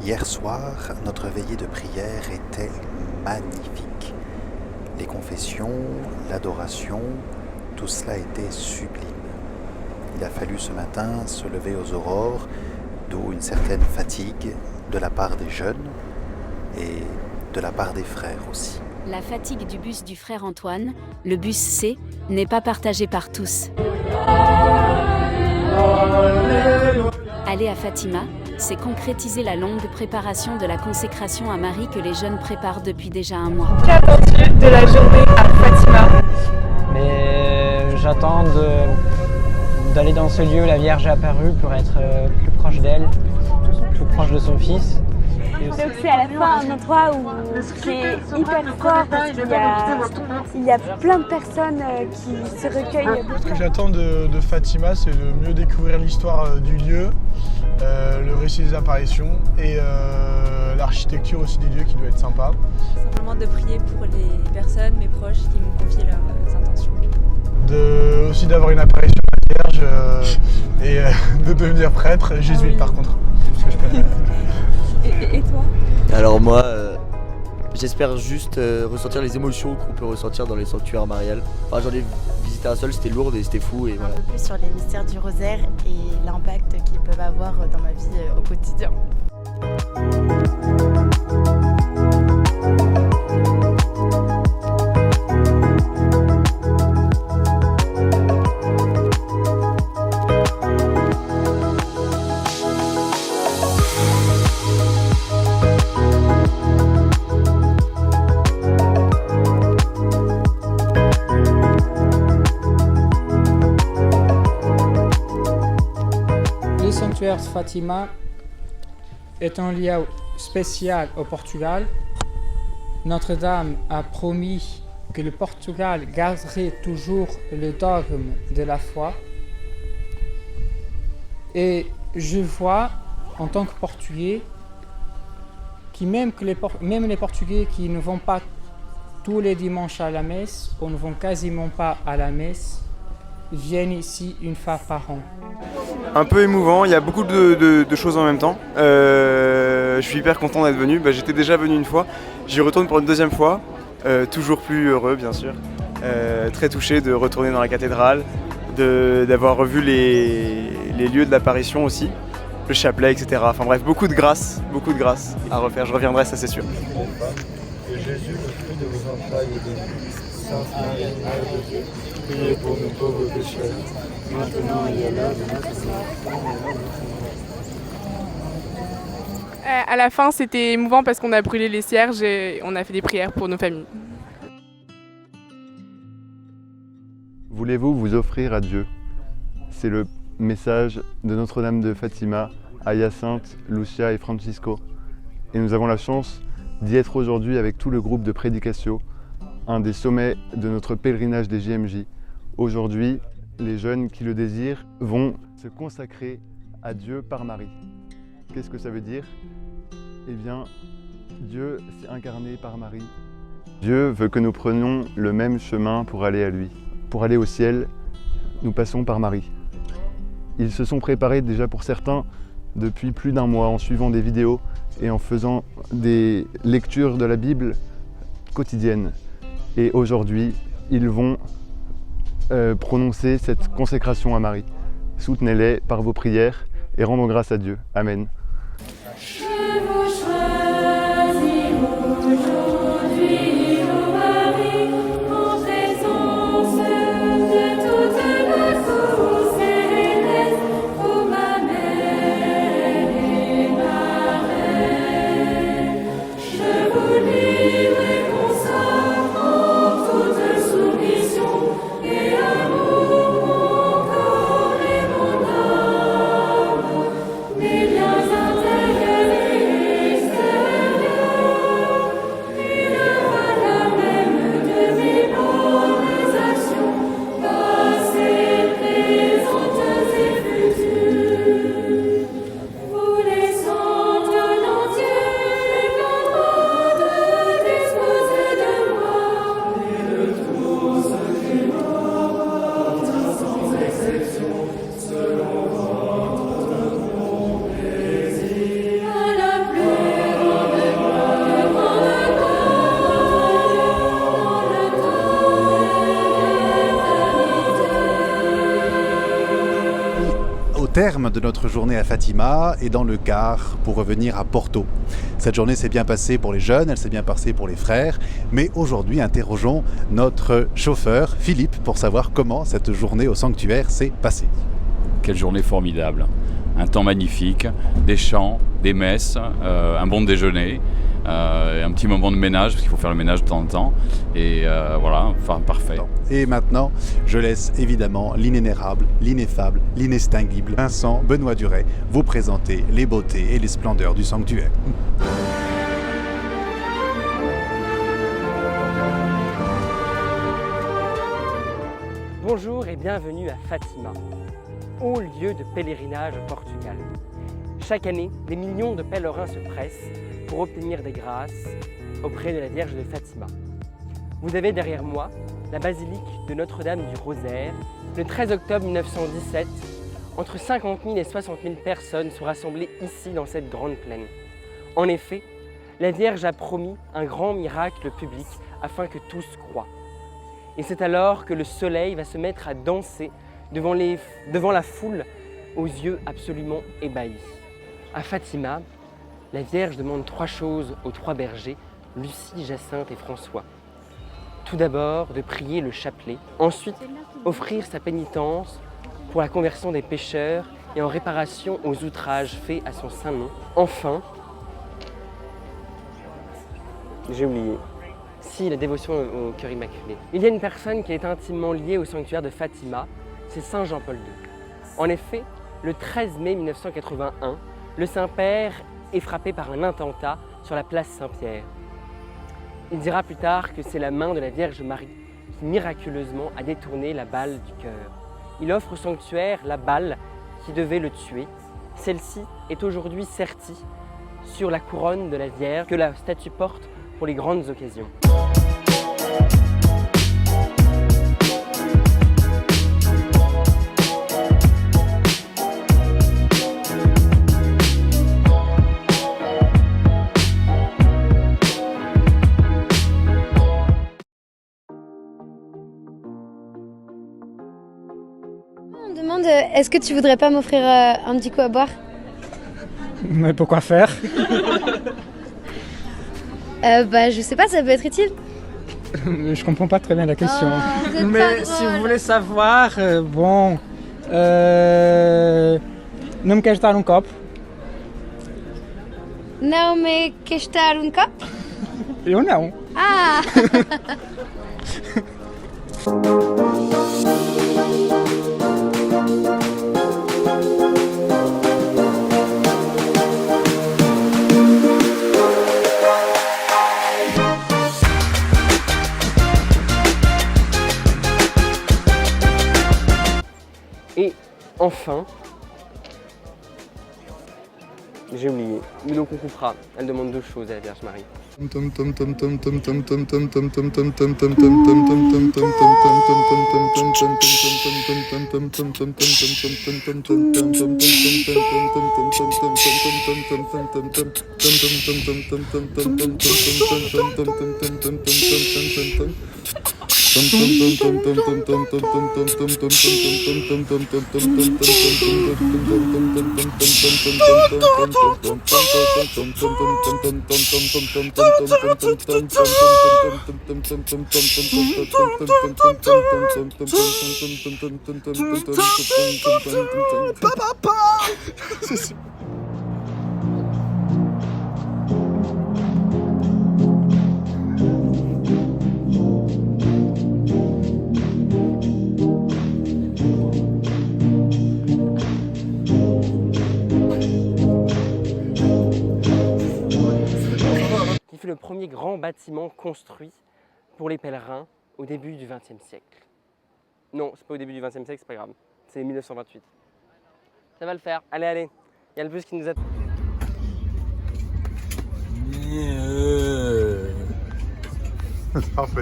Hier soir, notre veillée de prière était magnifique. Les confessions, l'adoration, tout cela était sublime. Il a fallu ce matin se lever aux aurores, d'où une certaine fatigue de la part des jeunes et de la part des frères aussi. La fatigue du bus du frère Antoine, le bus C, n'est pas partagée par tous. Aller à Fatima, c'est concrétiser la longue préparation de la consécration à Marie que les jeunes préparent depuis déjà un mois. Qu'attends-tu de la journée à Fatima? Mais j'attends d'aller dans ce lieu où la Vierge est apparue pour être plus proche d'elle, plus proche de son fils. Donc c'est à la fin un endroit qui est hyper fort parce qu'il y a plein de personnes qui se recueillent. Ce que j'attends de Fatima, c'est de mieux découvrir l'histoire du lieu, le récit des apparitions et l'architecture aussi du lieu qui doit être sympa. Simplement de prier pour les personnes, mes proches qui m'ont confié leurs intentions. Aussi d'avoir une apparition à la Vierge et de devenir prêtre, jésuite par contre. C'est ce que je peux dire. Et toi? Alors moi, j'espère juste ressentir les émotions qu'on peut ressentir dans les sanctuaires mariales. Enfin, j'en ai visité un seul, c'était lourd et c'était fou. Et voilà. Un peu plus sur les mystères du rosaire et l'impact qu'ils peuvent avoir dans ma vie au quotidien. Le sanctuaire Fatima est un lieu spécial au Portugal. Notre-Dame a promis que le Portugal garderait toujours le dogme de la foi. Et je vois, en tant que Portugais, même les Portugais qui ne vont pas tous les dimanches à la messe, ou ne vont quasiment pas à la messe, viennent ici une fois par an. Un peu émouvant, il y a beaucoup de choses en même temps. Je suis hyper content d'être venu, j'étais déjà venu une fois, j'y retourne pour une deuxième fois, toujours plus heureux bien sûr, très touché de retourner dans la cathédrale, d'avoir revu les lieux de l'apparition aussi, le chapelet, etc. Enfin bref, beaucoup de grâce à refaire, je reviendrai, ça c'est sûr. Jésus, le fruit de vos entrailles est béni. Sainte Marie, Mère de Dieu, priez pour nous pauvres pécheurs, maintenant et à l'heure de notre mort. À la fin, c'était émouvant parce qu'on a brûlé les cierges et on a fait des prières pour nos familles. Voulez-vous vous offrir à Dieu? C'est le message de Notre-Dame de Fatima à Hyacinthe, Lucia et Francisco. Et nous avons la chance d'y être aujourd'hui avec tout le groupe de Prédicatio, un des sommets de notre pèlerinage des JMJ. Aujourd'hui, les jeunes qui le désirent vont se consacrer à Dieu par Marie. Qu'est-ce que ça veut dire? Eh bien, Dieu s'est incarné par Marie. Dieu veut que nous prenions le même chemin pour aller à lui. Pour aller au ciel, nous passons par Marie. Ils se sont préparés déjà pour certains depuis plus d'un mois en suivant des vidéos et en faisant des lectures de la Bible quotidiennes. Et aujourd'hui, ils vont prononcer cette consécration à Marie. Soutenez-les par vos prières et rendons grâce à Dieu. Amen. Bienvenue. terme de notre journée à Fatima et dans le car pour revenir à Porto. Cette journée s'est bien passée pour les jeunes, elle s'est bien passée pour les frères, mais aujourd'hui interrogeons notre chauffeur Philippe pour savoir comment cette journée au sanctuaire s'est passée. Quelle journée formidable, un temps magnifique, des chants, des messes, un bon déjeuner, un petit moment de ménage parce qu'il faut faire le ménage de temps en temps et voilà, enfin parfait. Et maintenant, je laisse évidemment l'inénérable, l'ineffable, l'inextinguible Vincent Benoît Duret vous présenter les beautés et les splendeurs du sanctuaire. Bonjour et bienvenue à Fatima, haut lieu de pèlerinage au Portugal. Chaque année, des millions de pèlerins se pressent pour obtenir des grâces auprès de la Vierge de Fatima. Vous avez derrière moi la basilique de Notre-Dame du Rosaire. Le 13 octobre 1917, entre 50 000 et 60 000 personnes sont rassemblées ici dans cette grande plaine. En effet, la Vierge a promis un grand miracle public afin que tous croient. Et c'est alors que le soleil va se mettre à danser devant la foule aux yeux absolument ébahis. À Fatima, la Vierge demande 3 choses aux 3 bergers, Lucie, Jacinthe et François. Tout d'abord, de prier le chapelet, ensuite offrir sa pénitence pour la conversion des pécheurs et en réparation aux outrages faits à son saint nom. Enfin, j'ai oublié, si la dévotion au cœur immaculé. Il y a une personne qui est intimement liée au sanctuaire de Fatima, c'est Saint Jean-Paul II. En effet, le 13 mai 1981, le Saint-Père est frappé par un attentat sur la place Saint-Pierre. Il dira plus tard que c'est la main de la Vierge Marie qui miraculeusement a détourné la balle du cœur. Il offre au sanctuaire la balle qui devait le tuer. Celle-ci est aujourd'hui sertie sur la couronne de la Vierge que la statue porte pour les grandes occasions. On me demande, est-ce que tu voudrais pas m'offrir un petit coup à boire? Mais pourquoi faire? Je sais pas, ça peut être utile. Je comprends pas très bien la question. Oh, vous êtes mais pas si drôle. vous voulez savoir, bon... não me queres dar um copo? Não me queres dar um copo? Eu não. Ah! Et enfin, j'ai oublié, mais donc on coupera. Elle demande 2 choses à la Vierge Marie. Qui fut le premier grand bâtiment construit pour les pèlerins au début du XXe siècle. Non, c'est pas au début du XXe siècle, c'est pas grave. C'est 1928. Ça va le faire. Allez, allez. Il y a le bus qui nous attend. Parfait.